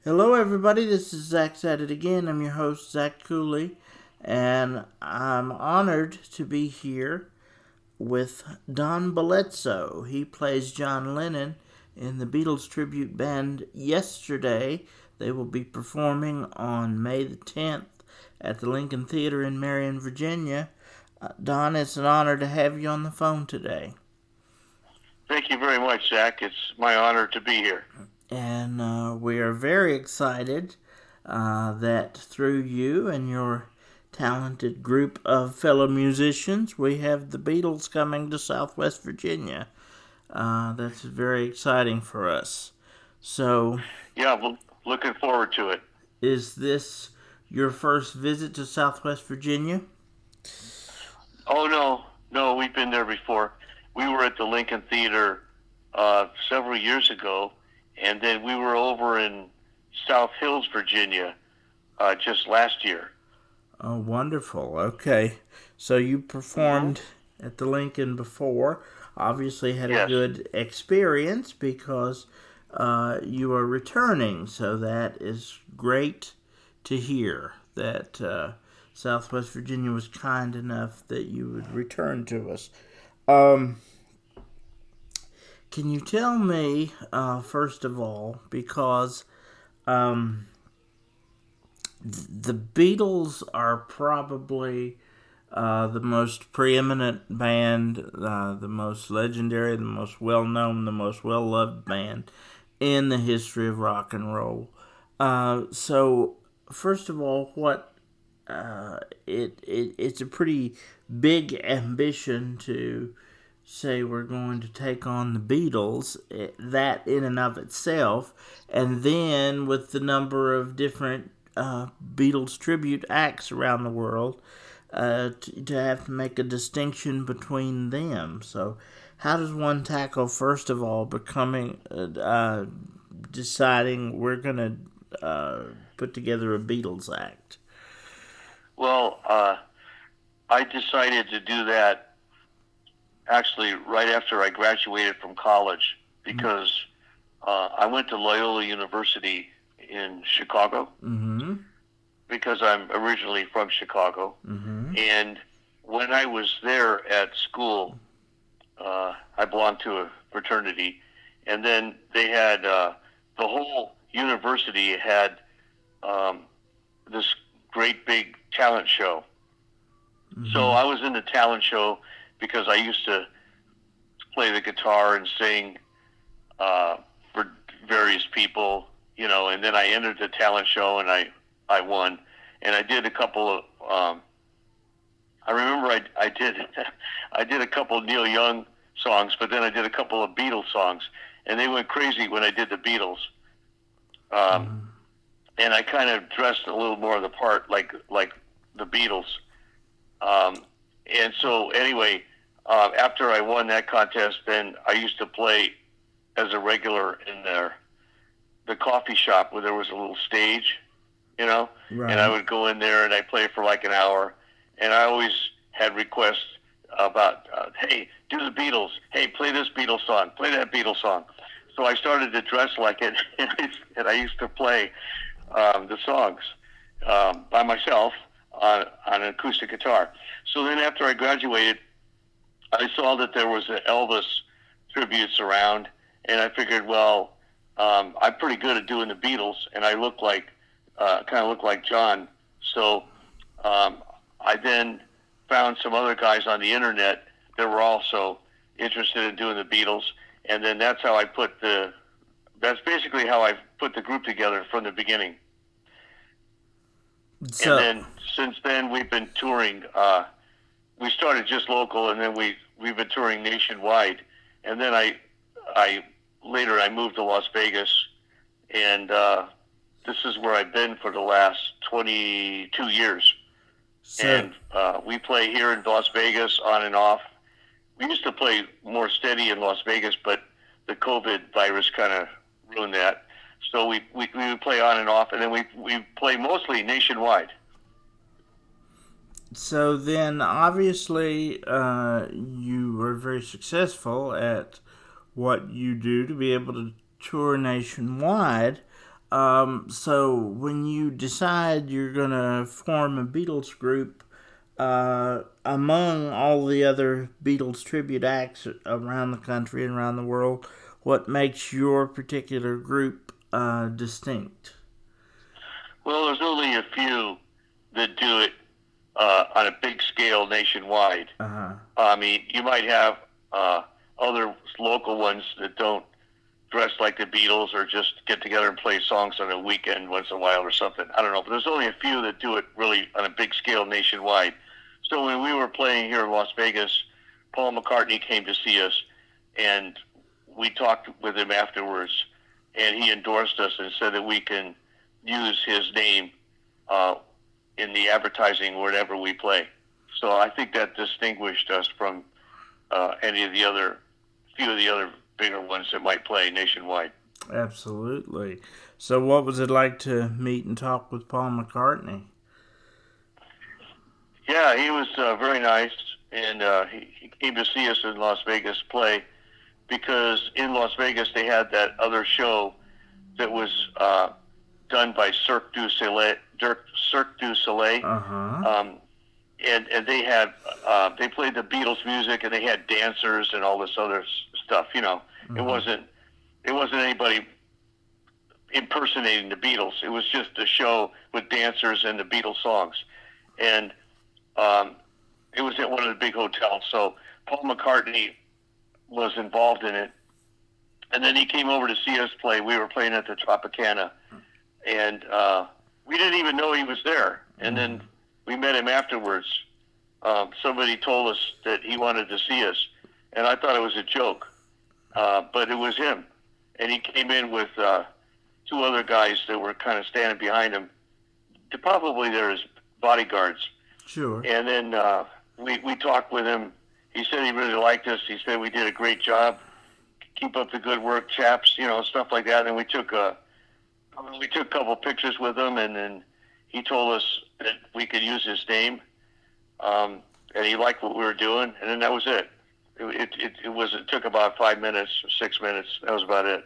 Hello, everybody. This is Zach at it again. I'm your host, Zach Cooley, and I'm honored to be here with Don Bellezzo. He plays John Lennon in the Beatles tribute band Yesterday. They will be performing on May the 10th at the Lincoln Theater in Marion, Virginia. Don, it's an honor to have you on the phone today. Thank you very much, Zach. It's my honor to be here. And we are very excited that through you and your talented group of fellow musicians, we have the Beatles coming to Southwest Virginia. That's very exciting for us. So, Yeah, well, looking forward to it. is this your first visit to Southwest Virginia? Oh, no, we've been there before. We were at the Lincoln Theater several years ago, and then we were over in South Hills, Virginia, just last year. Oh, wonderful. Okay. So you performed at the Lincoln before. Obviously had a Yes. good experience because you are returning. So that is great to hear that Southwest Virginia was kind enough that you would return to us. Um, can you tell me, first of all, because um, the Beatles are probably the most preeminent band, the most legendary, the most well known, the most well loved band in the history of rock and roll. So, first of all, what it's a pretty big ambition to say we're going to take on the Beatles, that in and of itself, and then with the number of different Beatles tribute acts around the world, to have to make a distinction between them. So, how does one tackle, first of all, deciding we're going to put together a Beatles act? Well, I decided to do that actually right after I graduated from college because I went to Loyola University in Chicago Mm-hmm. because I'm originally from Chicago. Mm-hmm. And when I was there at school, I belonged to a fraternity, and then they had the whole university had this great big talent show. Mm-hmm. So I was in the talent show because I used to play the guitar and sing for various people, and then I entered the talent show and I won. And I did a couple of, I remember I did, I did a couple of Neil Young songs, but then I did a couple of Beatles songs, and they went crazy when I did the Beatles. And I kind of dressed a little more of the part, like the Beatles. And so anyway, after I won that contest, then I used to play as a regular in the coffee shop where there was a little stage, Right. and I would go in there and I'd play for like an hour, and I always had requests about, hey, do the Beatles, hey, play this Beatles song, play that Beatles song. So I started to dress like it, and I used to play the songs by myself on an acoustic guitar. So then after I graduated, I saw that there was an Elvis tributes around, and I figured, well, I'm pretty good at doing the Beatles, and I look like, kind of look like John. So I then found some other guys on the internet that were also interested in doing the Beatles, and then that's basically how I put the group together from the beginning. So, And then since then we've been touring. We started just local, and then we've been touring nationwide. And then I later I moved to Las Vegas, and this is where I've been for the last 22 years. so And we play here in Las Vegas on and off. We used to play more steady in Las Vegas, but the COVID virus kind of ruined that. So we would play on and off, and then we play mostly nationwide. So then, obviously, you were very successful at what you do to be able to tour nationwide. So when you decide you're going to form a Beatles group, among all the other Beatles tribute acts around the country and around the world, what makes your particular group distinct? Well, there's only a few that do it on a big scale nationwide. Uh-huh. I mean, you might have other local ones that don't dress like the Beatles or just get together and play songs on a weekend once in a while or something. I don't know, but there's only a few that do it really on a big scale nationwide. So when we were playing here in Las Vegas, Paul McCartney came to see us, and we talked with him afterwards, and he endorsed us and said that we can use his name in the advertising wherever we play. So I think that distinguished us from any of the other, few of the other bigger ones that might play nationwide. Absolutely. So what was it like to meet and talk with Paul McCartney? Yeah, he was very nice, and he came to see us in Las Vegas play because in Las Vegas they had that other show that was done by Cirque du Soleil. Uh-huh. And they had they played the Beatles music, and they had dancers and all this other stuff. You know, Mm-hmm. It wasn't anybody impersonating the Beatles. It was just a show with dancers and the Beatles songs, and it was at one of the big hotels. So Paul McCartney was involved in it, and then he came over to see us play. We were playing at the Tropicana, and we didn't even know he was there. And then we met him afterwards. Somebody told us that he wanted to see us, and I thought it was a joke, but it was him. And he came in with two other guys that were kind of standing behind him. Probably they're his bodyguards. Sure. And then we talked with him. He said he really liked us. He said we did a great job. Keep up the good work, chaps. You know, stuff like that. And we took a couple pictures with him, and then he told us that we could use his name, and he liked what we were doing. And then that was it. It took about 5 minutes, 6 minutes. That was about it.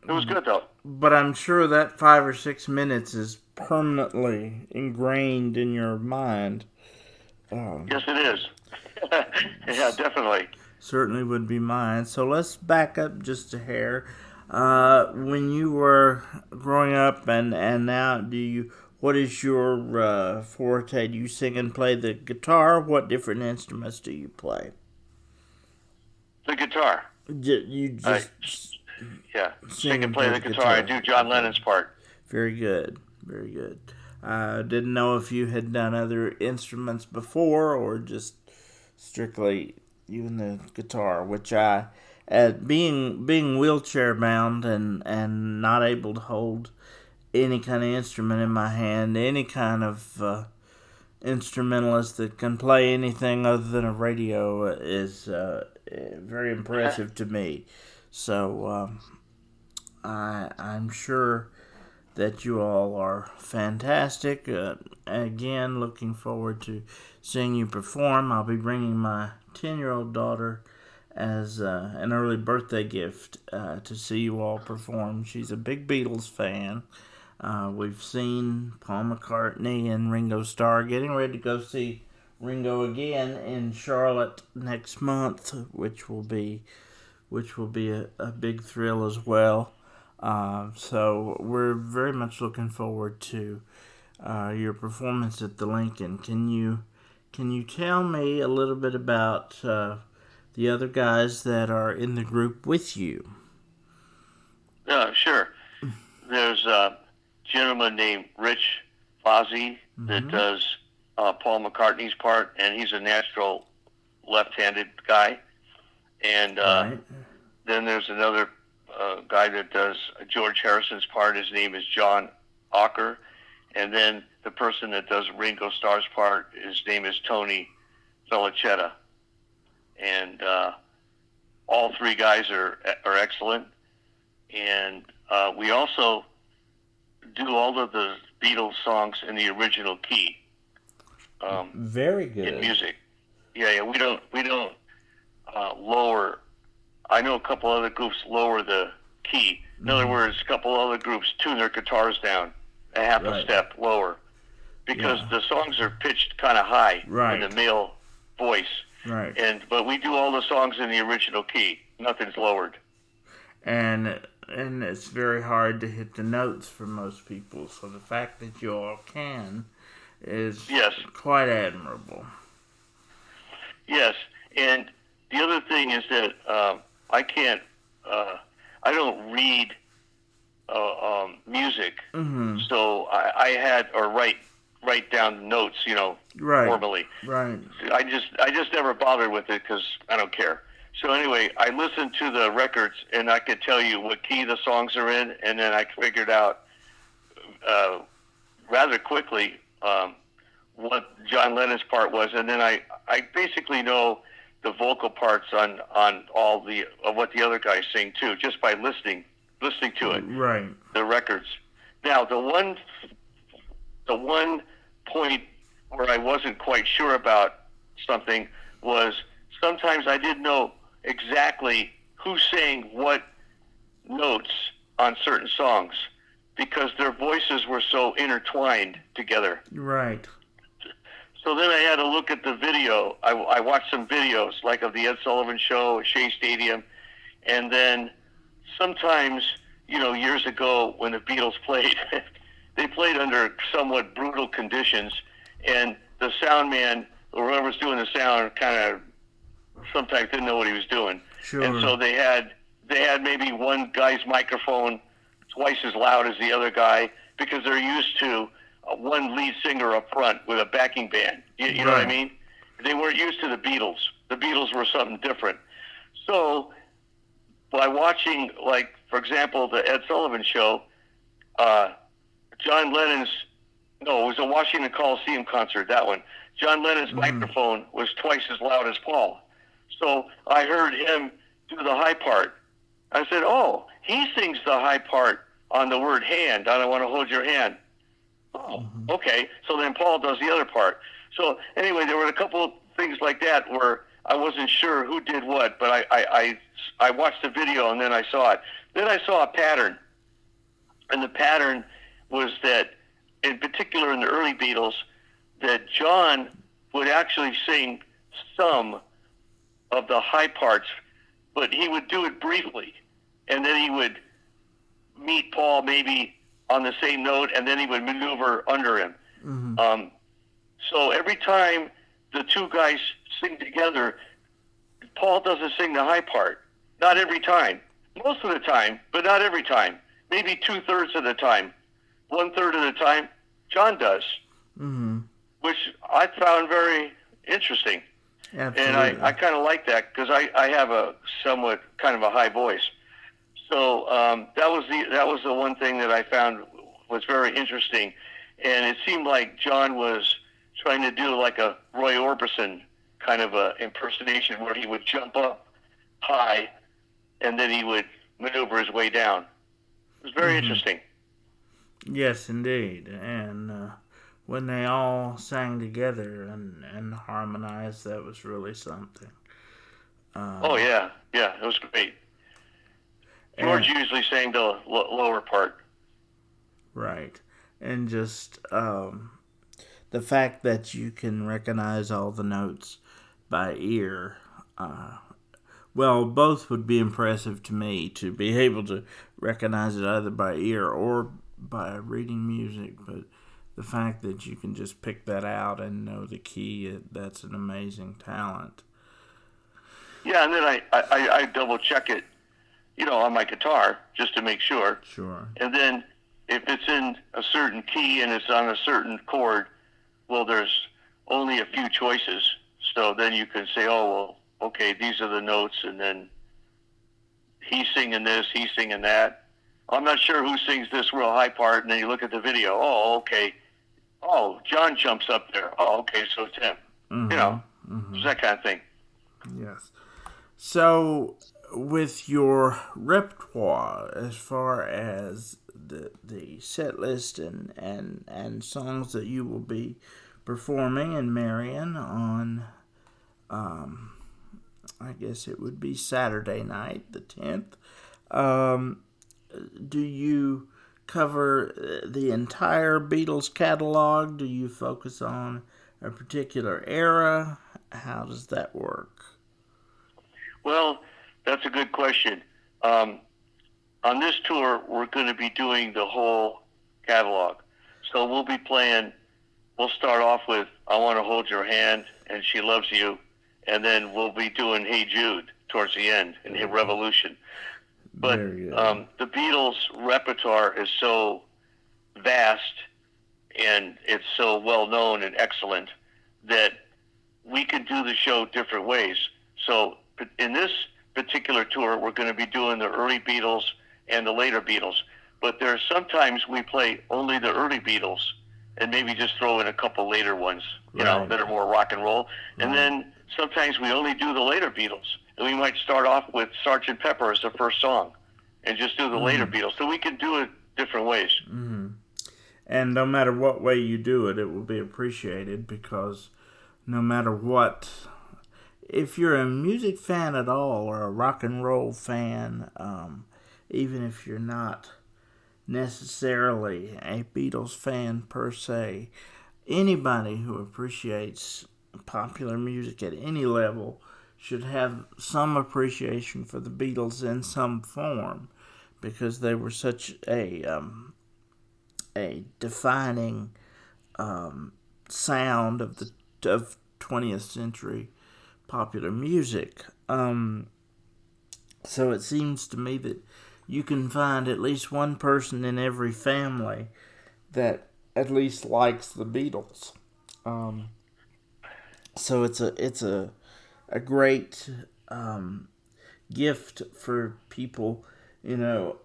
It was good though. But I'm sure that 5 or 6 minutes is permanently ingrained in your mind. Yes, it is. Yeah, definitely. Certainly would be mine. So let's back up just a hair. When you were growing up and now, what is your forte? Do you sing and play the guitar? What different instruments do you play? The guitar. You just Yeah, sing and play the guitar. I do John Lennon's part. Very good. Very good. Didn't know if you had done other instruments before or just strictly even the guitar, which being wheelchair bound and not able to hold any kind of instrument in my hand, any kind of instrumentalist that can play anything other than a radio is very impressive to me. So I'm sure that you all are fantastic. Again, looking forward to seeing you perform. I'll be bringing my 10-year-old daughter as an early birthday gift to see you all perform. She's a big Beatles fan. We've seen Paul McCartney and Ringo Starr, getting ready to go see Ringo again in Charlotte next month, which will be a big thrill as well. So we're very much looking forward to your performance at the Lincoln. Can you tell me a little bit about the other guys that are in the group with you? Yeah, sure. There's a gentleman named Rich Fozzie that does Paul McCartney's part, and he's a natural left-handed guy. And Right. then there's another guy that does George Harrison's part. His name is John Ocker. And then the person that does Ringo Starr's part, his name is Tony Felicetta. And all three guys are excellent. And we also do all of the Beatles songs in the original key. Very good. In music. Yeah, we don't lower. I know a couple other groups lower the key, In other words, a couple other groups tune their guitars down a half a step lower because the songs are pitched kind of high in the male voice. Right. But we do all the songs in the original key. Nothing's lowered. And it's very hard to hit the notes for most people. So the fact that you all can is quite admirable. Yes, and the other thing is that I can't. I don't read music, so I had or write down notes, formally. Right. I just never bothered with it because I don't care. So anyway, I listened to the records and I could tell you what key the songs are in, and then I figured out rather quickly what John Lennon's part was, and then I basically know the vocal parts on all of what the other guys sing too, just by listening to it. Right. The records. Now the one point where I wasn't quite sure about something was sometimes I didn't know exactly who sang what notes on certain songs because their voices were so intertwined together. Right. So then I had to look at the video. I watched some videos, like of the Ed Sullivan Show at Shea Stadium, and then sometimes, years ago when the Beatles played, they played under somewhat brutal conditions, and the sound man, or whoever was doing the sound, kind of sometimes didn't know what he was doing. Sure. And so they had maybe one guy's microphone twice as loud as the other guy because they're used to one lead singer up front with a backing band. You know what I mean? They weren't used to the Beatles. The Beatles were something different. So by watching, like, for example, the Ed Sullivan Show, John Lennon's, no, it was a Washington Coliseum concert, that one. John Lennon's microphone was twice as loud as Paul. So I heard him do the high part. I said, oh, he sings the high part on the word hand. I don't want to hold your hand. Oh, okay. So then Paul does the other part. So anyway, there were a couple of things like that where I wasn't sure who did what, but I watched the video and then I saw it. Then I saw a pattern. And the pattern was that, in particular in the early Beatles, that John would actually sing some of the high parts, but he would do it briefly. And then he would meet Paul maybe on the same note, and then he would maneuver under him. So every time the two guys sing together, Paul doesn't sing the high part. Not every time. Most of the time, but not every time. Maybe 2/3 of the time. 1/3 of the time, John does. Which I found very interesting. Absolutely. And I kind of like that because I have a somewhat kind of a high voice. So that was the one thing that I found was very interesting. And it seemed like John was trying to do like a Roy Orbison kind of a impersonation where he would jump up high and then he would maneuver his way down. It was very interesting. Yes, indeed. And when they all sang together and harmonized, that was really something. It was great. George usually sang the lower part. Right. And just the fact that you can recognize all the notes by ear, both would be impressive to me, to be able to recognize it either by ear or by reading music, but the fact that you can just pick that out and know the key, that's an amazing talent. Yeah, and then I double check it, on my guitar just to make sure. Sure. And then if it's in a certain key and it's on a certain chord, well, there's only a few choices. So then you can say, oh, well, okay, these are the notes, and then he's singing this, he's singing that. I'm not sure who sings this real high part, and then you look at the video. Oh, okay. Oh, John jumps up there. Oh, okay, so it's him. It's that kind of thing. Yes. So, with your repertoire, as far as the set list and songs that you will be performing in Marion on, I guess it would be Saturday night, the 10th, do you cover the entire Beatles catalog? Do you focus on a particular era? How does that work? Well, that's a good question. On this tour, we're going to be doing the whole catalog. So we'll start off with I Want to Hold Your Hand and She Loves You, and then we'll be doing Hey Jude towards the end and Hit Revolution. But the Beatles' repertoire is so vast and it's so well known and excellent that we can do the show different ways. So in this particular tour, we're going to be doing the early Beatles and the later Beatles. But there are sometimes we play only the early Beatles and maybe just throw in a couple later ones, you know, that are more rock and roll. And then sometimes we only do the later Beatles. And we might start off with Sgt. Pepper as the first song and just do the later Beatles. So we can do it different ways. And no matter what way you do it, it will be appreciated, because no matter what, if you're a music fan at all or a rock and roll fan, even if you're not necessarily a Beatles fan per se, anybody who appreciates popular music at any level should have some appreciation for the Beatles in some form, because they were such a defining sound of 20th century popular music. So it seems to me that you can find at least one person in every family that at least likes the Beatles. So it's a great gift for people. You know,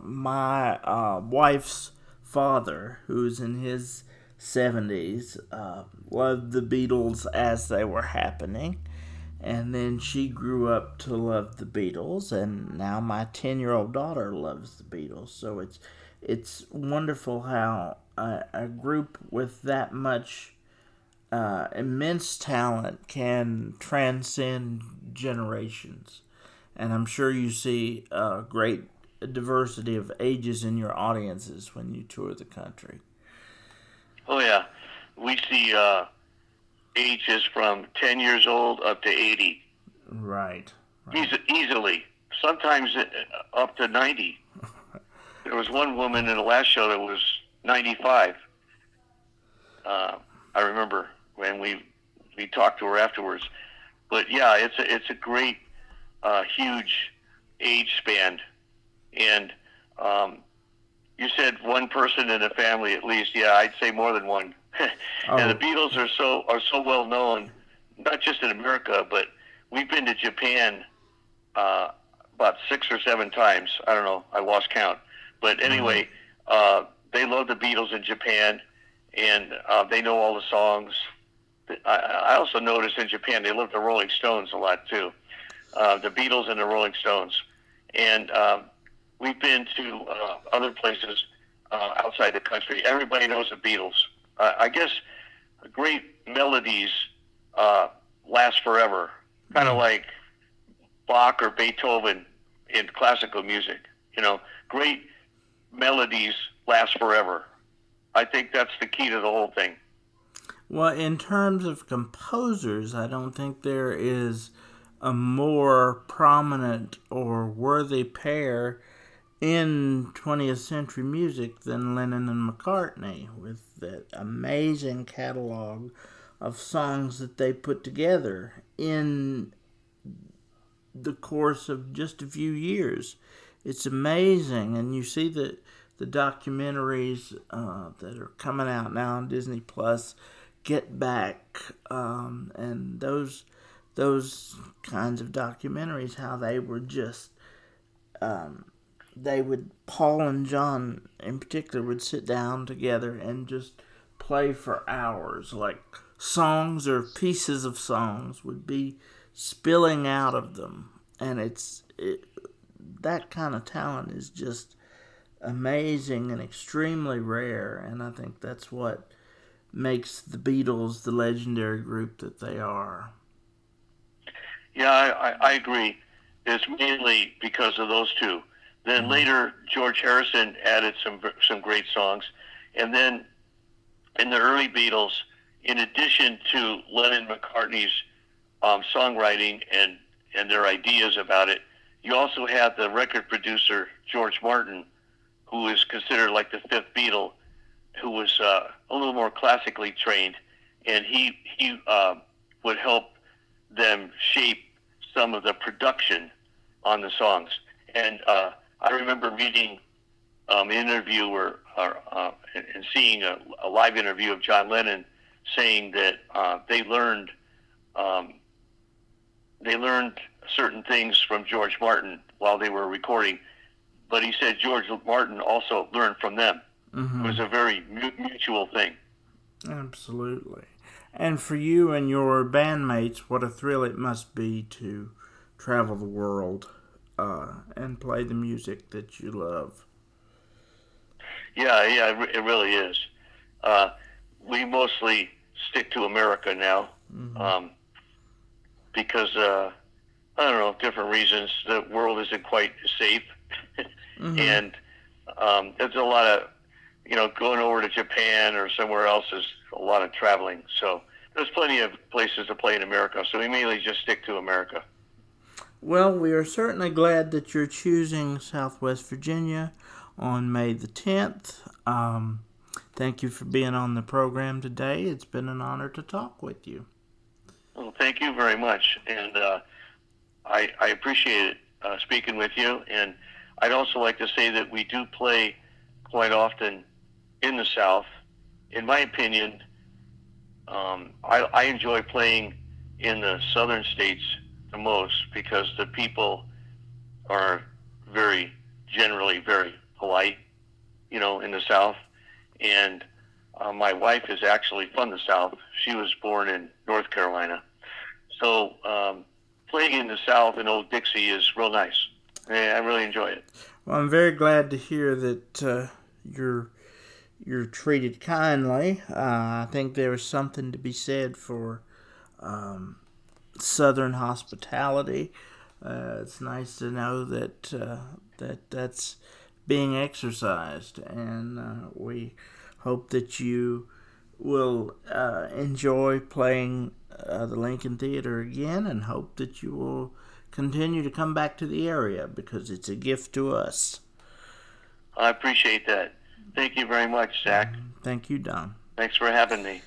my wife's father, who's in his 70s, loved the Beatles as they were happening. And then she grew up to love the Beatles, and now my 10-year-old daughter loves the Beatles. So it's wonderful how a group with that much immense talent can transcend generations. And I'm sure you see a great diversity of ages in your audiences when you tour the country. Oh, yeah. We see ages from 10 years old up to 80. Right. Easily. Sometimes up to 90. There was one woman in the last show that was 95. I remember when we talked to her afterwards. But yeah, it's a great, huge age span. And you said one person in a family at least. Yeah, I'd say more than one. And the Beatles are so well known, not just in America, but we've been to Japan about 6 or 7 times. I don't know, I lost count. But anyway, they love the Beatles in Japan, and they know all the songs. I also noticed in Japan they love the Rolling Stones a lot too. The Beatles and the Rolling Stones. And we've been to other places outside the country. Everybody knows the Beatles. I guess great melodies last forever, kind of like Bach or Beethoven in classical music. You know, great melodies last forever. I think that's the key to the whole thing. Well, in terms of composers, I don't think there is a more prominent or worthy pair in 20th century music than Lennon and McCartney, with that amazing catalog of songs that they put together in the course of just a few years. It's amazing, and you see the documentaries that are coming out now on Disney Plus, Get Back, and those kinds of documentaries, how they were just Paul and John in particular would sit down together and just play for hours. Like songs or pieces of songs would be spilling out of them. And that kind of talent is just amazing and extremely rare. And I think that's what makes the Beatles the legendary group that they are. Yeah, I agree. it's mainly because of those two. Then later, George Harrison added some great songs, and then in the early Beatles, in addition to Lennon McCartney's songwriting and their ideas about it, you also had the record producer George Martin, who is considered like the fifth Beatle, who was a little more classically trained, and he would help them shape some of the production on the songs. And I remember reading an interview and seeing a live interview of John Lennon saying that they learned certain things from George Martin while they were recording, but he said George Martin also learned from them. Mm-hmm. It was a very mutual thing. Absolutely. And for you and your bandmates, what a thrill it must be to travel the world and play the music that you love. Yeah, it really is. We mostly stick to America now, because I don't know, different reasons. The world isn't quite safe, and there's a lot of, going over to Japan or somewhere else is a lot of traveling. So there's plenty of places to play in America. So we mainly just stick to America. Well, we are certainly glad that you're choosing Southwest Virginia on May the 10th. Thank you for being on the program today. It's been an honor to talk with you. Well, thank you very much. And I appreciate it speaking with you. And I'd also like to say that we do play quite often in the South. In my opinion, I enjoy playing in the southern states the most because the people are generally very polite, in the South. And my wife is actually from the South. She was born in North Carolina. So playing in the South in Old Dixie is real nice. I really enjoy it. Well, I'm very glad to hear that you're treated kindly. I think there is something to be said for Southern hospitality. It's nice to know that that's being exercised, and we hope that you will enjoy playing the Lincoln Theater again, and hope that you will continue to come back to the area because it's a gift to us. I appreciate that. Thank you very much, Zach. Thank you, Don. Thanks for having me.